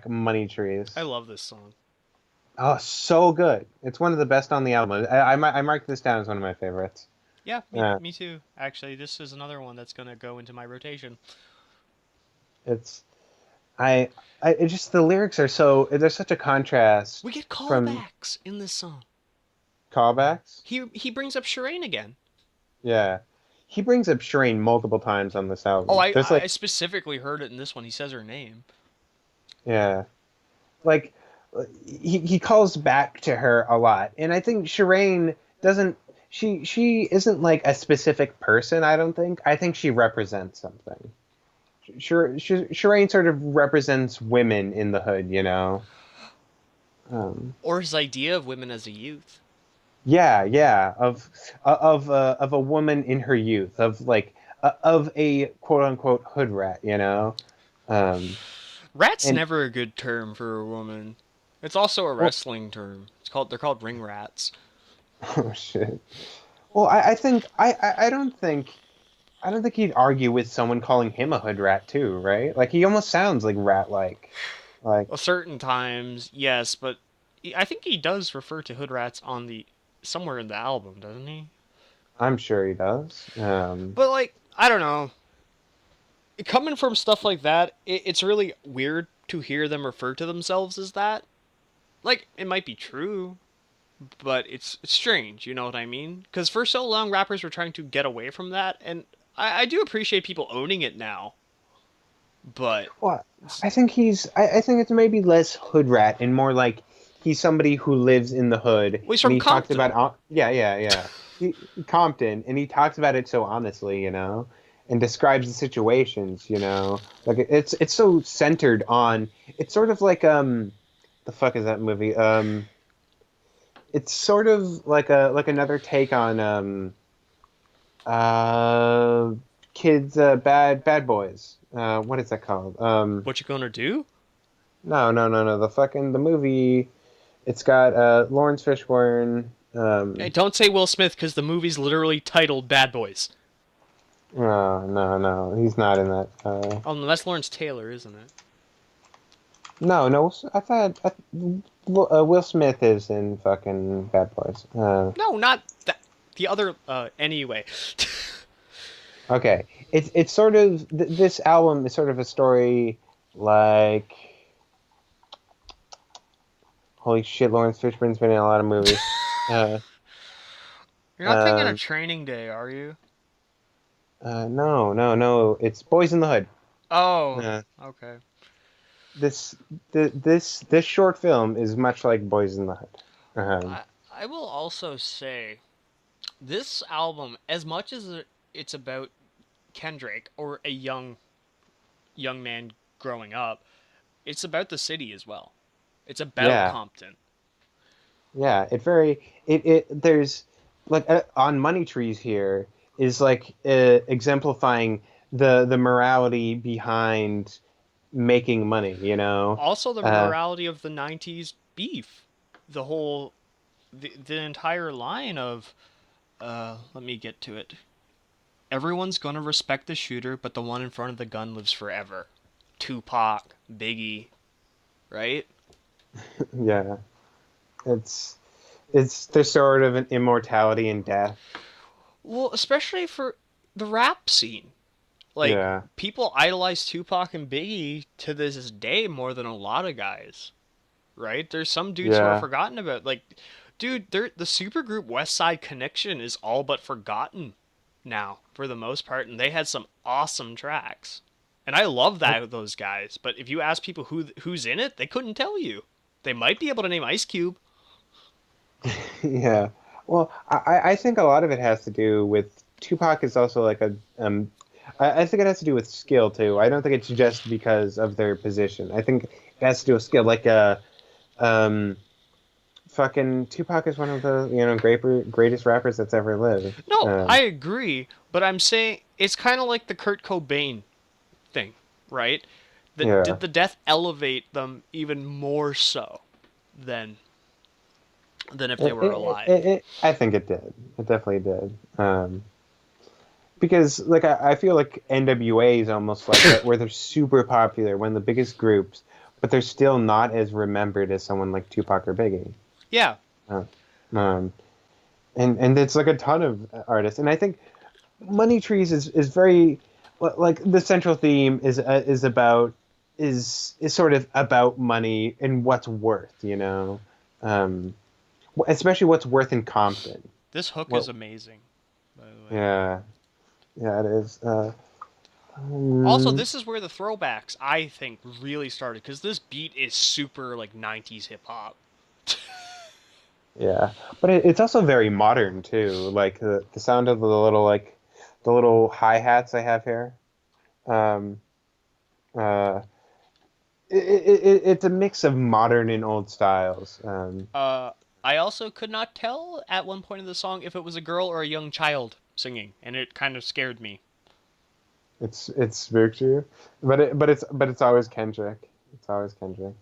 Money I Trees. love this song. Oh, so good. It's one of the best on the album. I marked this down as one of my favorites. Yeah, Uh, me too. Actually, this is another one that's gonna go into my rotation. it's I it's just the lyrics are so there's such a contrast We get from callbacks in this song. callbacks. He brings up Shireen again. Yeah, he brings up Shireen multiple times on this Oh, album. I There's I like specifically heard it in this one. He says her name. yeah, like he calls back to her a lot, and I think Shireen doesn't. She isn't like a specific person. I don't think. I think she represents something. Shireen sort of represents women in the hood, Um, Or his idea of women as a youth. yeah, yeah, of a woman in her youth, of a quote unquote hood rat, Um, Rat's and never a good term for a woman. It's also a well, wrestling term. They're called ring rats. oh shit. Well, I think I don't think he'd argue with someone calling him a hood rat too, right? Like he almost sounds like rat like Well, certain times, yes, but I think he does refer to hood rats on the somewhere in the album, doesn't he? I'm sure he does. But like, I don't know. Coming from stuff like that, it's really weird to hear them refer to themselves as that. Like, it might be true, but it's strange. You know what I mean? Because for so long, rappers were trying to get away from that, and I do appreciate people owning it now. But Well, I think it's maybe less hood rat and more like he's somebody who lives in the hood well, he's and from he talks Compton. about yeah. Compton and he talks about it so honestly, and describes the situations, Like it's so centered on it's sort of like the fuck is that movie? It's sort of like another take on uh kids bad boys. What is that called? What you gonna do? No. The movie. It's got Lawrence Fishburne. Hey, don't say Will Smith because the movie's literally titled Bad Boys. No. He's not in that. Oh, no, that's Lawrence Taylor, isn't it? No. Will Smith is in fucking Bad Boys. No, not that. The other. Anyway. Okay. It's sort of this album is sort of a story like holy shit. Lawrence Fishburne's been in a lot of movies. Uh, You're not thinking of um, Training Day, are you? no. It's Boys in the Hood. Oh, Uh, okay. this this short film is much like Boys in the Hood. Um, I will also say this album, as much as it's about Kendrick or a young man growing up, it's about the city as well. It's about yeah, Compton. yeah. It there's like on Money Trees here is like exemplifying the morality behind making money. Also, the Uh, morality of the '90s beef, the whole, the entire line of, let me get to it. Everyone's gonna respect the shooter, but the one in front of the gun lives forever. Tupac, Biggie, right? yeah, it's there's sort of an immortality in death. Well, especially for the rap scene. Like, Yeah, people idolize Tupac and Biggie to this day more than a lot of guys, right? There's some dudes who are yeah. forgotten about. Like, dude, the supergroup West Side Connection is all but forgotten. now for the most part, and they had some awesome tracks. And I love that those guys. But if you ask people who's in it, they couldn't tell you. They might be able to name Ice Cube. Yeah. Well, I think a lot of it has to do with Tupac is also like a I think it has to do with skill too. I don't think it's just because of their position. I think it has to do with skill. Like um fucking Tupac is one of the greatest rappers that's ever lived. No, I agree, but I'm saying it's kind of like the Kurt Cobain thing, right? That Yeah. did the death elevate them even more so than if they were alive? I think it did. It definitely did. Because like I feel like NWA is almost like that, where they're super popular, one of the biggest groups, but they're still not as remembered as someone like Tupac or Biggie. Yeah, Uh, um, and it's like a ton of artists, and I think Money Trees is very like the central theme is about is sort of about money and what's worth, um, especially what's worth in Compton. this hook is What? amazing, by the way. Yeah, yeah, it is. Also, Um, this is where the throwbacks I think really started because this beat is super like '90s hip hop. yeah, but it's also very modern too. Like the sound of the little hi hats I have here. Um, uh, it's a mix of modern and old styles. Uh, I also could not tell at one point in the song if it was a girl or a young child singing, and it kind of scared me. It's spooked you, but it's always Kendrick. It's always Kendrick.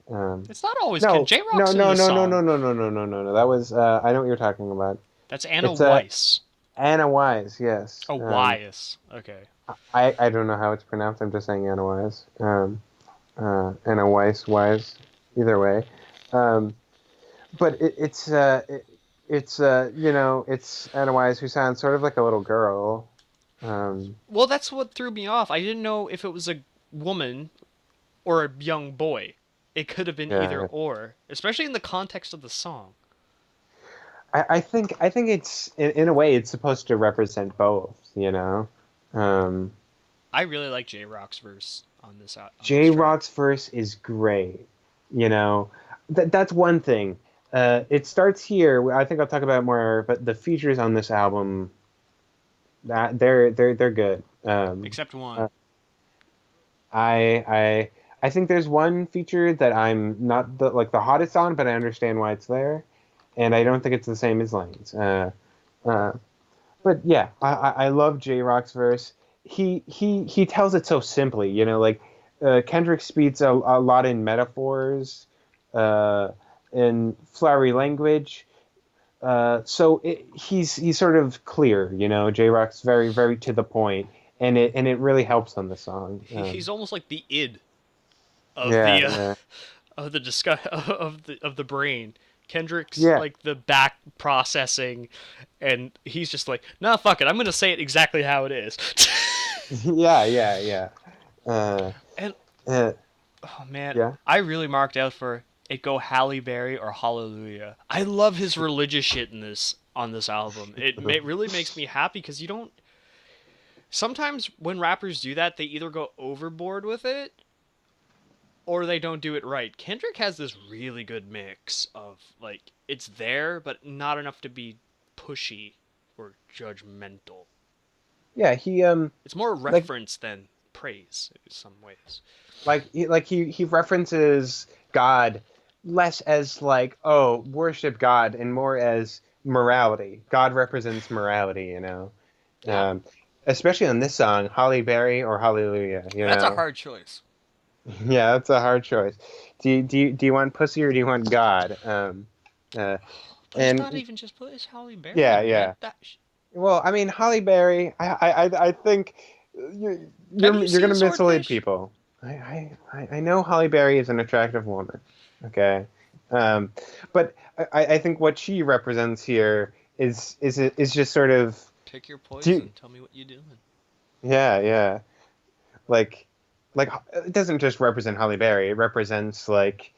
It's not always Ken. No, J Rock's in this song. no. That was I know what you're talking about. That's Anna It's Weiss. Anna Wise. Yes. Oh, Weiss. Okay. I don't know how it's pronounced. I'm just saying Anna Wise. Anna Wise. Either way. Um, but it's Anna Wise who sounds sort of like a little girl. Um, Well, that's what threw me off. I didn't know if it was a woman or a young boy. It could have been either yeah. or, especially in the context of the song. I think it's in a way it's supposed to represent both. Um, I really like J Rock's verse on this J track. Rock's verse is great. You know, that's one thing. It starts here. I think I'll talk about it more, but the features on this album that they're good. Except one. Uh, I I I think there's one feature that I'm not the hottest on, but I understand why it's there, and I don't think it's the same as Lane's. Uh, but yeah, I love J Rock's verse. He tells it so simply, like Kendrick speaks a lot in metaphors, uh, in flowery language. He's sort of clear, J Rock's very to the point, and it really helps on the song. He's almost like the id of Yeah, the yeah, of the discuss of the brain. Kendrick's yeah, like the back processing, and he's just like, nah, fuck it, I'm gonna say it exactly how it is. yeah. Uh, And uh, oh man, yeah. I really marked out for it go Halle Berry or Hallelujah. I love his religious shit in this on this album. Really makes me happy because you don't. Sometimes when rappers do that, they either go overboard with it or they don't do it right. Kendrick has this really good mix of like it's there but not enough to be pushy or judgmental. Yeah, It's more like reference than praise in some ways. he references God less as like, oh, worship God, and more as morality. God represents morality, Yeah, um, especially on this song, Holly Berry or Hallelujah. that's a hard choice. Yeah, that's a hard choice. Do you want pussy or do you want God? Uh, But it's not and even just it's Halle Berry, yeah, man. yeah. Well, I mean, Holly Berry, I think Have you you're seen gonna mislead Swordfish? people. I know Holly Berry is an attractive woman. Okay, um, but I think what she represents here is just sort of Pick your do poison. Tell me what you doing. yeah like it doesn't just represent Holly Berry. It represents like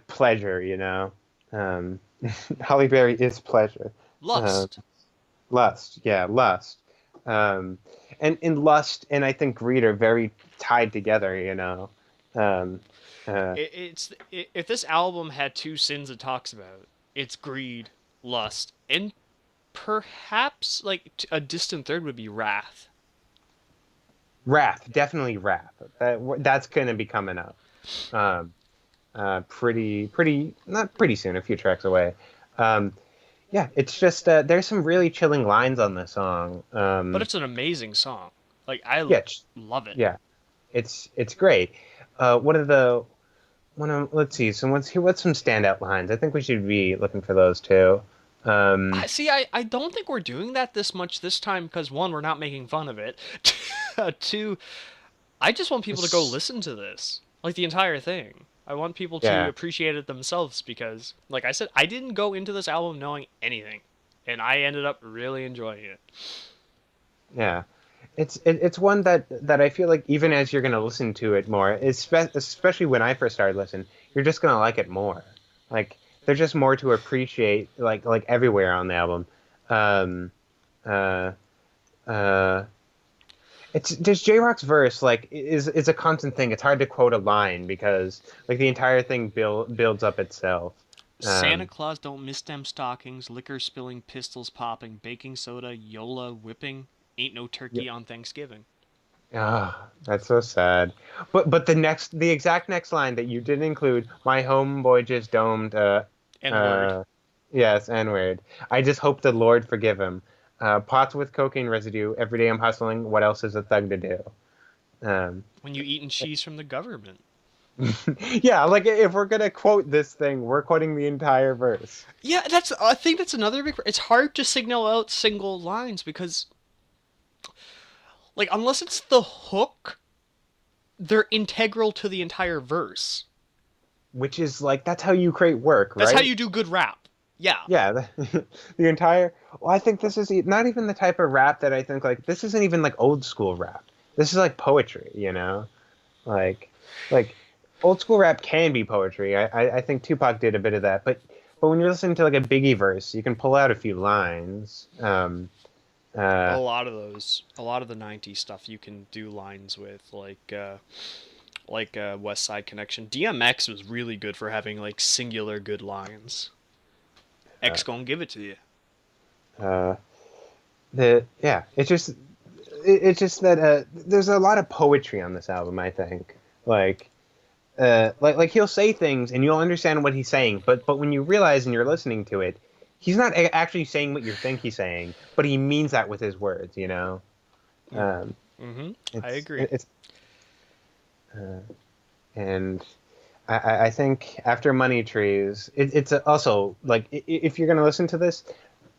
pleasure. Um, Holly Berry is pleasure. Um, Lust. lust, yeah, lust. Um, and lust and I think greed are very tied together. Um, uh, If this album had two sins it talks about, it's greed, lust, and perhaps like a distant third would be wrath. Wrath, definitely wrath. That's gonna be coming up. Um, pretty, not pretty soon, a few tracks away. Um, yeah, it's just there's some really chilling lines on this song. But it's an amazing song. Like I Yeah, love it. yeah, it's great. What are the let's see. So what's some standout lines? I think we should be looking for those too. Um, I don't think we're doing that this much this time because one, we're not making fun of it. Two, I just want people to go s- listen to this, like the entire thing. I want people to yeah, appreciate it themselves because, like I said, I didn't go into this album knowing anything, and I ended up really enjoying it. yeah. It's one that I feel like even as you're gonna listen to it more, especially when I first started listening, you're just gonna like it more. Like there's just more to appreciate, like everywhere on the album. Um, uh, uh, it's just J Rock's verse is a constant thing. It's hard to quote a line because like the entire thing builds up itself. Santa Um, Claus don't miss them stockings, liquor spilling, pistols popping, baking soda, Yola whipping, ain't no yeah, turkey on Thanksgiving. that's so sad. But the exact next line that you didn't include, my homeboy just domed. N word. Uh, yes, N-word. I just hope the Lord forgive him. Pots with cocaine residue. Every day I'm hustling. What else is a thug to do? Um, When you eating cheese from the government. yeah, like if we're gonna quote this thing, we're quoting the entire verse. Yeah, I think that's another big. It's hard to signal out single lines because, like, unless it's the hook, they're integral to the entire verse. Which is like that's how you create work, That's how right? you do good rap. Yeah. Yeah, the entire. Well, I think this is not even the type of rap that I think like this isn't even like old school rap. This is like poetry, like like old school rap can be poetry. I think Tupac did a bit of that, but when you're listening to like a Biggie verse, you can pull out a few lines. Uh, A lot of the '90s stuff, you can do lines with, West Side Connection. DMX was really good for having like singular good lines. uh, X gonna give it to you. uh, yeah, it's just that there's a lot of poetry on this album. I think like. Like he'll say things and you'll understand what he's saying, but when you realize and you're listening to it, he's not actually saying what you think he's saying, but he means that with his words. Um, Mm-hmm. I it's agree. it's uh, and I think after Money Trees, it's also like if you're gonna listen to this,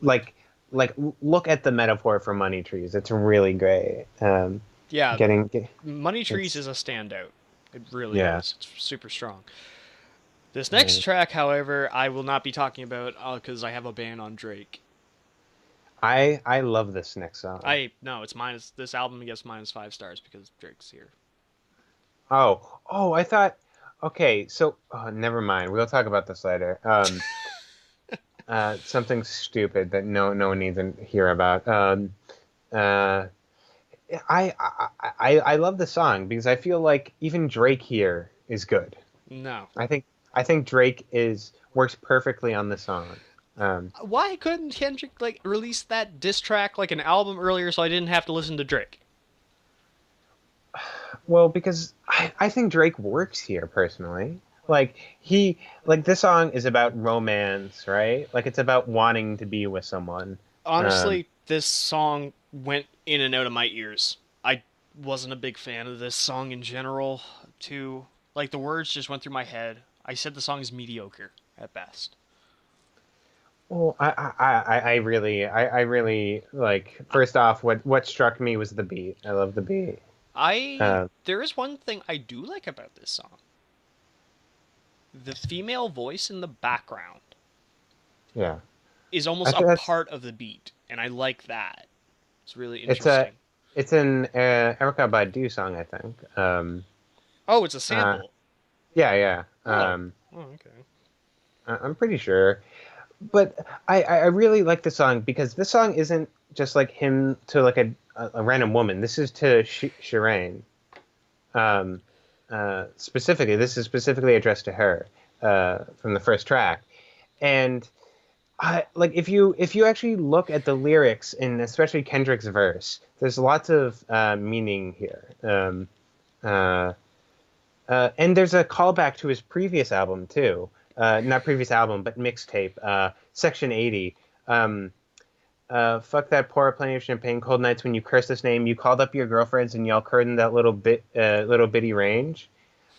like like look at the metaphor for Money Trees. It's really great. Yeah, Getting Money Trees it's is a standout. It really yeah. is. It's super strong. This next uh, track, however, I will not be talking about because I have a ban on Drake. I love this next song. I no, it's minus. This album gets -5 stars because Drake's here. Oh, I thought. Okay, so never mind. We'll talk about this later. Something stupid that no one needs to hear about. Uh, I love the song because I feel like even Drake here is good. No, I think I think Drake is works perfectly on the song. Um, why couldn't Kendrick like release that diss track like an album earlier so I didn't have to listen to Drake? well, because I think Drake works here personally. Like this song is about romance, right? Like it's about wanting to be with someone. Um, Honestly, this song went in and out of my ears. I wasn't a big fan of this song in general. Too like the words just went through my head. I said the song is mediocre at best. well, I really like. First off, what struck me was the beat. I love the beat. I Uh, There is one thing I do like about this song. The female voice in the background yeah, is I almost a think that's part of the beat, and I like that. It's really it's a interesting. it's an Erica Badu song, I think. Oh, it's a Uh, sample. yeah, yeah. Oh. Oh, okay. I'm pretty sure. But I really like the song because this song isn't just like him to like a random woman. This is to Shireen. Um, specifically, this is specifically addressed to her from the first track. And I like if you actually look at the lyrics and especially Kendrick's verse, there's lots of meaning here. Uh, and there's a callback to his previous album too. Not previous album, but mixtape. Section 80. Um, Fuck that pour plenty of champagne, cold nights when you curse this name. You called up your girlfriends and y'all curtained that little bitty range.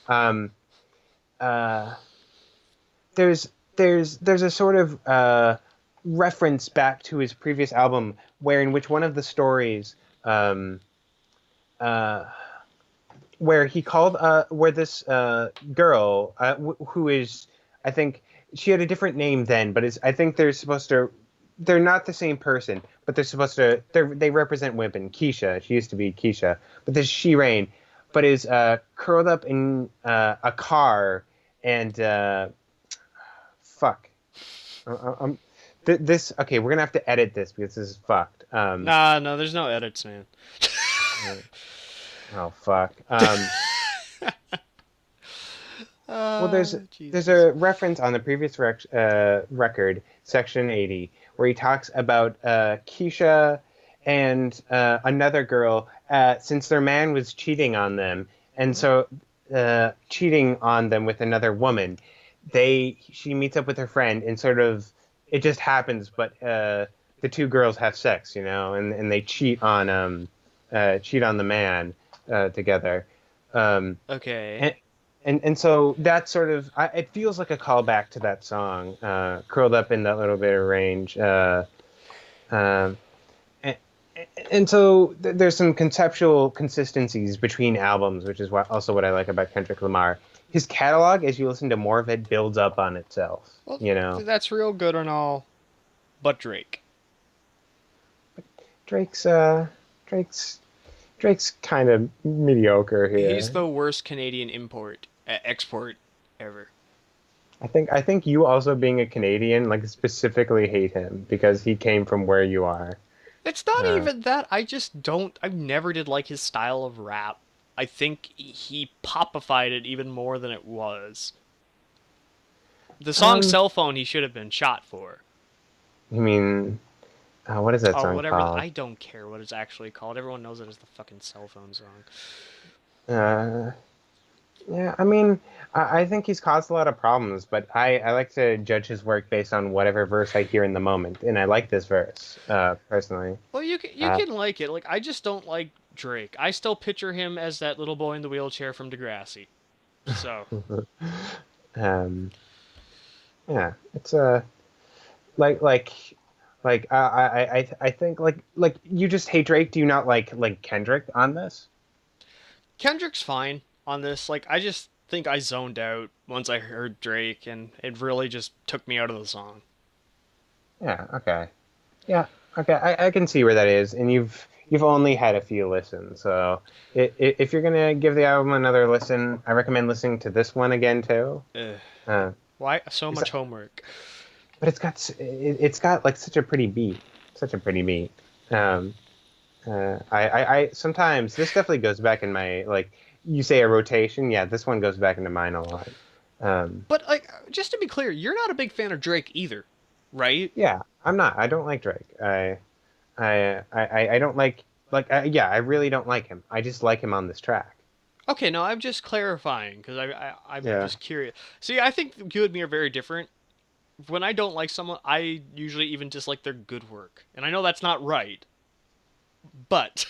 Um, uh, there's a sort of reference back to his previous album, where in which one of the stories, um, uh, where he called where this girl who is, I think she had a different name then, but is I think they're not the same person, but they represent women. Keisha, she used to be Keisha, but this is Shireen, but is curled up in a car and fuck. I'm this okay. We're gonna have to edit this because this is fucked. Nah, no, there's no edits, man. Uh, oh fuck. Well, there's Jesus. a reference on the previous record, Section 80, where he talks about Keisha and another girl since their man was cheating on them, and so cheating on them with another woman. She meets up with her friend and sort of it just happens, but the two girls have sex, and they cheat on the man together. Okay. And and so that sort of it feels like a callback to that song, curled up in that little bit of range. Um, and, and so there's some conceptual consistencies between albums, which is also what I like about Kendrick Lamar. His catalog, as you listen to more of it, builds up on itself. Well, You know, that's real good and all, but Drake. Drake's uh, Drake's Drake's kind of mediocre He's here. the worst Canadian export ever. I think you also being a Canadian like specifically hate him because he came from where you are. It's not Uh, even that. I just don't. I never did like his style of rap. I think he popified it even more than it was. The song um, Cell Phone he should have been shot for. you mean what is that Oh, song whatever. called? I don't care what it's actually called. Everyone knows it as the fucking cell phone song. Uh, yeah, I mean, I think he's caused a lot of problems, but I like to judge his work based on whatever verse I hear in the moment, and I like this verse personally. Well, you Uh, can like it. Like I just don't like Drake. I still picture him as that little boy in the wheelchair from Degrassi. So um, yeah, it's like like I think like you just hate Drake. Do you not like Kendrick on this? Kendrick's fine on this. Like I just think I zoned out once I heard Drake, and it really just took me out of the song. Yeah, okay. Yeah, okay. I can see where that is, and you've only had a few listens, so if you're gonna give the album another listen, I recommend listening to this one again too. Ugh. Uh, Why so it's, much homework? but it's got like such a pretty beat. Um, I sometimes this definitely goes back in my like you say a rotation. Yeah, this one goes back into mine a lot. Um, But like, just to be clear, you're not a big fan of Drake either, right? yeah, I'm not. I don't like Drake. I don't yeah, I really don't like him. I just like him on this track. Okay, no, I'm just clarifying because I'm Yeah. just curious. See, I think you and me are very different. When I don't like someone, I usually even dislike their good work, and I know that's not right, but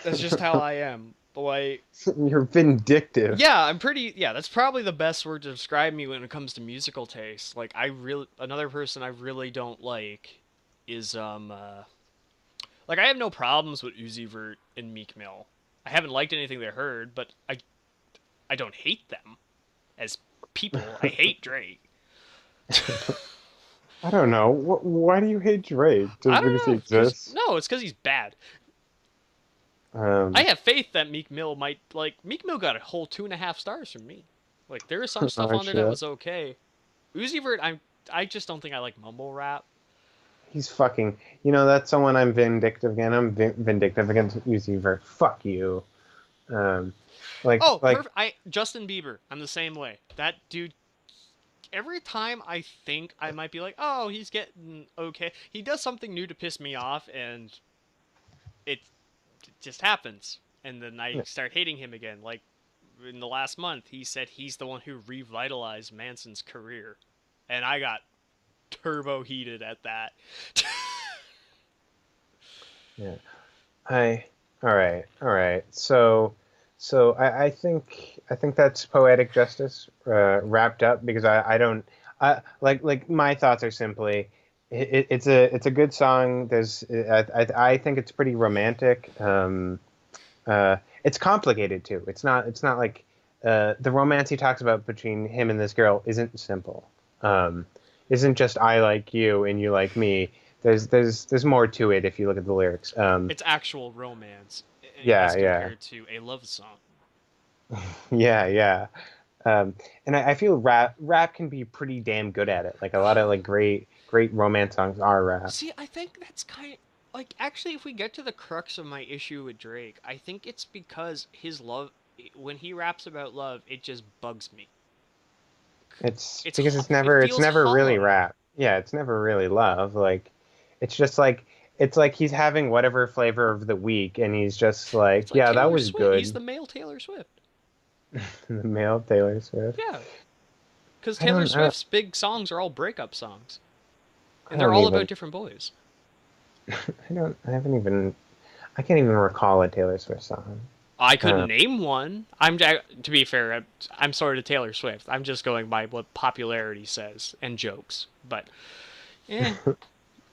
that's just how I am. Boy, You're vindictive. yeah, I'm pretty. Yeah, that's probably the best word to describe me when it comes to musical taste. Like, I really another person I really don't like is like I have no problems with Uzi Vert and Meek Mill. I haven't liked anything they heard, but I don't hate them as people. I hate Drake. I don't know. Why do you hate Drake? I Just because he don't know, cause exists? no, it's because he's bad. I Um, have faith that Meek Mill might like Meek Mill got a whole 2.5 stars from me. Like there is some stuff oh on there that shit. was okay. Uzi Vert, I just don't think I like mumble rap. He's fucking. You know, that's someone I'm vindictive again. I'm vindictive against Uzi. Fuck you. Um, Oh, like perfect. I Justin Bieber. I'm the same way. That dude. Every time I think I might be like, oh, he's getting okay, he does something new to piss me off, and it just happens, and then I start hating him again. Like in the last month, he said he's the one who revitalized Manson's career, and I got turbo heated at that. yeah. I all right. So I think that's poetic justice wrapped up because I don't like my thoughts are simply it's a good song. I think it's pretty romantic. It's complicated too. It's not like the romance he talks about between him and this girl isn't simple. Um, isn't just I like you and you like me. There's more to it if you look at the lyrics. It's actual romance Yeah, as yeah, compared to a love song. yeah, yeah. And I feel rap can be pretty damn good at it. Like a lot of like great romance songs are rap. See, I think that's kind of like actually, if we get to the crux of my issue with Drake, I think it's because his love, when he raps about love, it just bugs me. It's It's because it it's feels never really hollow. rap. Yeah, it's never really love. Like it's just like it's like he's having whatever flavor of the week and he's just It's like, like yeah, that Taylor was Swift. He's good. the male Taylor Swift. The male Taylor Swift. Yeah, because I Taylor don't I don't Swift's big songs are all breakup songs, I and they're don't all about even different boys. I haven't even I can't even recall a Taylor Swift song. I couldn't Uh, name one. To be fair, I'm sorry to Taylor Swift. I'm just going by what popularity says and jokes. But eh,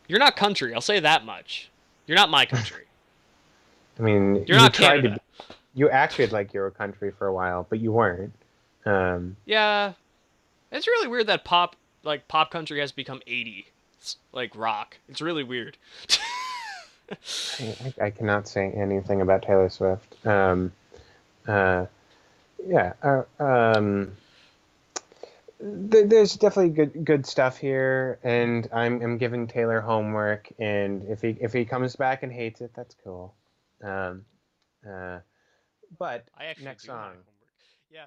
you're not country. I'll say that much. You're not my country. I mean, You're not Canada. you acted like you were country for a while, but you weren't. Um, Yeah, it's really weird that pop country has become 80. It's like rock. It's really weird. I cannot say anything about Taylor Swift. Uh, yeah. There's definitely good stuff here, and I'm giving Taylor homework, and if he comes back and hates it, that's cool. Um, uh, but I actually next do my song. homework. Yeah.